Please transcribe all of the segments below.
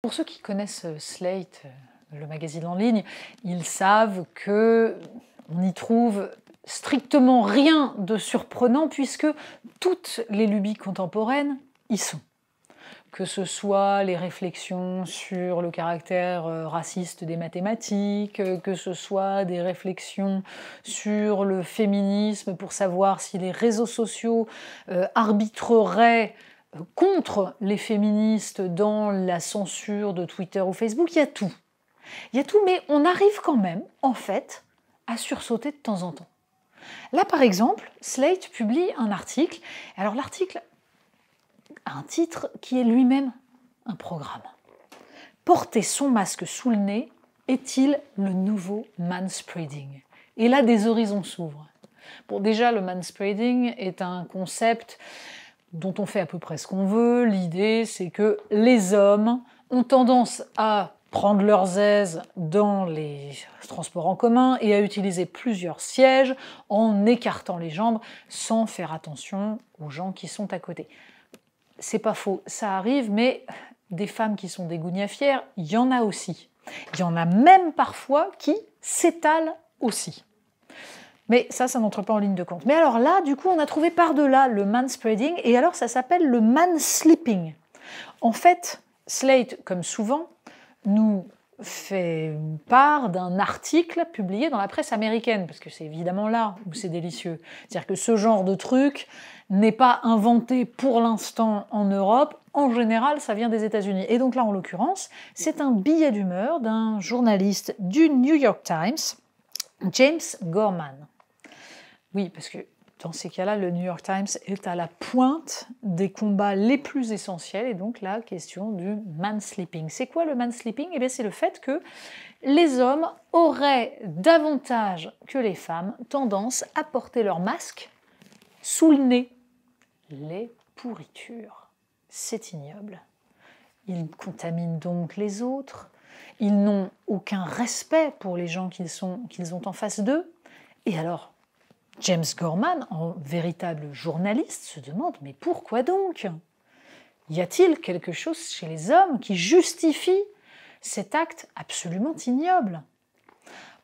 Pour ceux qui connaissent Slate, le magazine en ligne, ils savent que on y trouve strictement rien de surprenant puisque toutes les lubies contemporaines y sont. Que ce soit les réflexions sur le caractère raciste des mathématiques, que ce soit des réflexions sur le féminisme pour savoir si les réseaux sociaux arbitreraient contre les féministes dans la censure de Twitter ou Facebook, il y a tout. Il y a tout, mais on arrive quand même, en fait, à sursauter de temps en temps. Là, par exemple, Slate publie un article. Alors l'article a un titre qui est lui-même un programme. Porter son masque sous le nez est-il le nouveau manspreading? Et là, des horizons s'ouvrent. Bon, déjà, le manspreading est un concept dont on fait à peu près ce qu'on veut. L'idée, c'est que les hommes ont tendance à prendre leurs aises dans les transports en commun et à utiliser plusieurs sièges en écartant les jambes sans faire attention aux gens qui sont à côté. C'est pas faux, ça arrive, mais des femmes qui sont des gougnafières, il y en a aussi. Il y en a même parfois qui s'étalent aussi. Mais ça n'entre pas en ligne de compte. Mais alors là, du coup, on a trouvé par-delà le manspreading, et alors ça s'appelle le manslipping. En fait, Slate, comme souvent, nous fait part d'un article publié dans la presse américaine, parce que c'est évidemment là où c'est délicieux. C'est-à-dire que ce genre de truc n'est pas inventé pour l'instant en Europe, en général ça vient des États-Unis. Et donc là en l'occurrence, c'est un billet d'humeur d'un journaliste du New York Times, James Gorman. Oui, parce que dans ces cas-là, le New York Times est à la pointe des combats les plus essentiels, et donc la question du manslipping. C'est quoi le manslipping? Eh bien, c'est le fait que les hommes auraient davantage que les femmes tendance à porter leur masque sous le nez. Les pourritures. C'est ignoble. Ils contaminent donc les autres, ils n'ont aucun respect pour les gens qu'ils ont en face d'eux, et alors James Gorman, en véritable journaliste, se demande « mais pourquoi donc ? Y a-t-il quelque chose chez les hommes qui justifie cet acte absolument ignoble ?»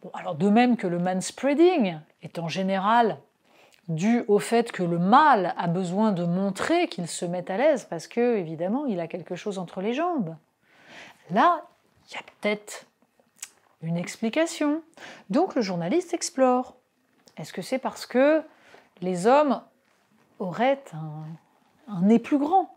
Bon, alors de même que le manspreading est en général dû au fait que le mâle a besoin de montrer qu'il se met à l'aise parce que, évidemment, il a quelque chose entre les jambes. Là, il y a peut-être une explication. Donc le journaliste explore. Est-ce que c'est parce que les hommes auraient un nez plus grand?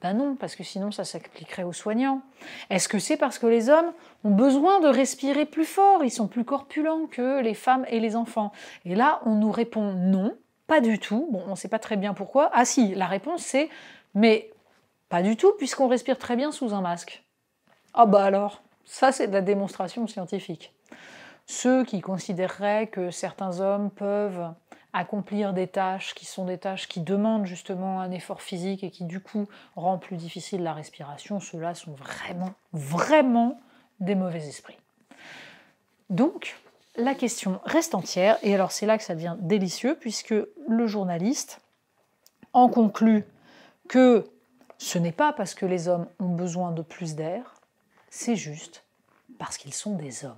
Ben non, parce que sinon ça s'appliquerait aux soignants. Est-ce que c'est parce que les hommes ont besoin de respirer plus fort, ils sont plus corpulents que les femmes et les enfants? Et là, on nous répond non, pas du tout. Bon, on ne sait pas très bien pourquoi. Ah si, la réponse c'est « mais pas du tout, puisqu'on respire très bien sous un masque ». Ah bah alors, ça c'est de la démonstration scientifique. Ceux qui considéreraient que certains hommes peuvent accomplir des tâches qui sont des tâches qui demandent justement un effort physique et qui du coup rendent plus difficile la respiration, ceux-là sont vraiment des mauvais esprits. Donc, la question reste entière, et alors c'est là que ça devient délicieux, puisque le journaliste en conclut que ce n'est pas parce que les hommes ont besoin de plus d'air, c'est juste parce qu'ils sont des hommes.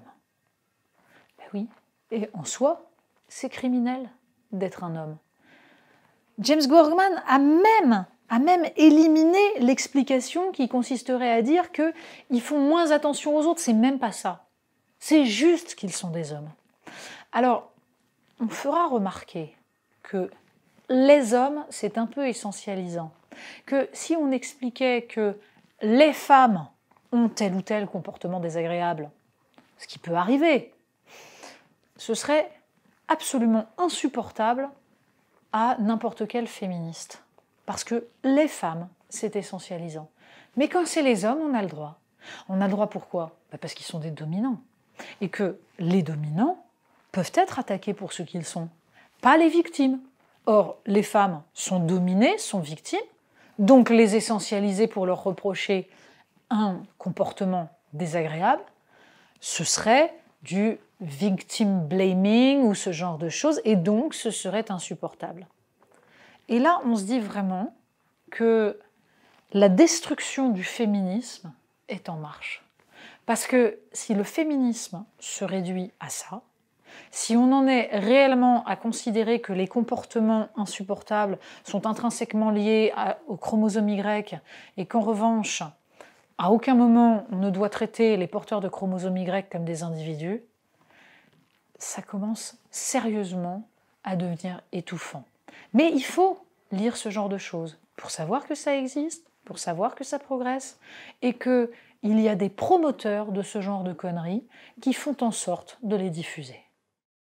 Oui, et en soi, c'est criminel d'être un homme. James Gorman a même éliminé l'explication qui consisterait à dire qu'ils font moins attention aux autres, c'est même pas ça. C'est juste qu'ils sont des hommes. Alors, on fera remarquer que les hommes, c'est un peu essentialisant. Que si on expliquait que les femmes ont tel ou tel comportement désagréable, ce qui peut arriver, ce serait absolument insupportable à n'importe quel féministe. Parce que les femmes, c'est essentialisant. Mais quand c'est les hommes, on a le droit. On a le droit pourquoi? Parce qu'ils sont des dominants. Et que les dominants peuvent être attaqués pour ce qu'ils sont, pas les victimes. Or, les femmes sont dominées, sont victimes, donc les essentialiser pour leur reprocher un comportement désagréable, ce serait du victim blaming ou ce genre de choses, et donc ce serait insupportable. Et là, on se dit vraiment que la destruction du féminisme est en marche. Parce que si le féminisme se réduit à ça, si on en est réellement à considérer que les comportements insupportables sont intrinsèquement liés au chromosome Y et qu'en revanche, à aucun moment on ne doit traiter les porteurs de chromosome Y comme des individus, ça commence sérieusement à devenir étouffant. Mais il faut lire ce genre de choses pour savoir que ça existe, pour savoir que ça progresse et qu'il y a des promoteurs de ce genre de conneries qui font en sorte de les diffuser.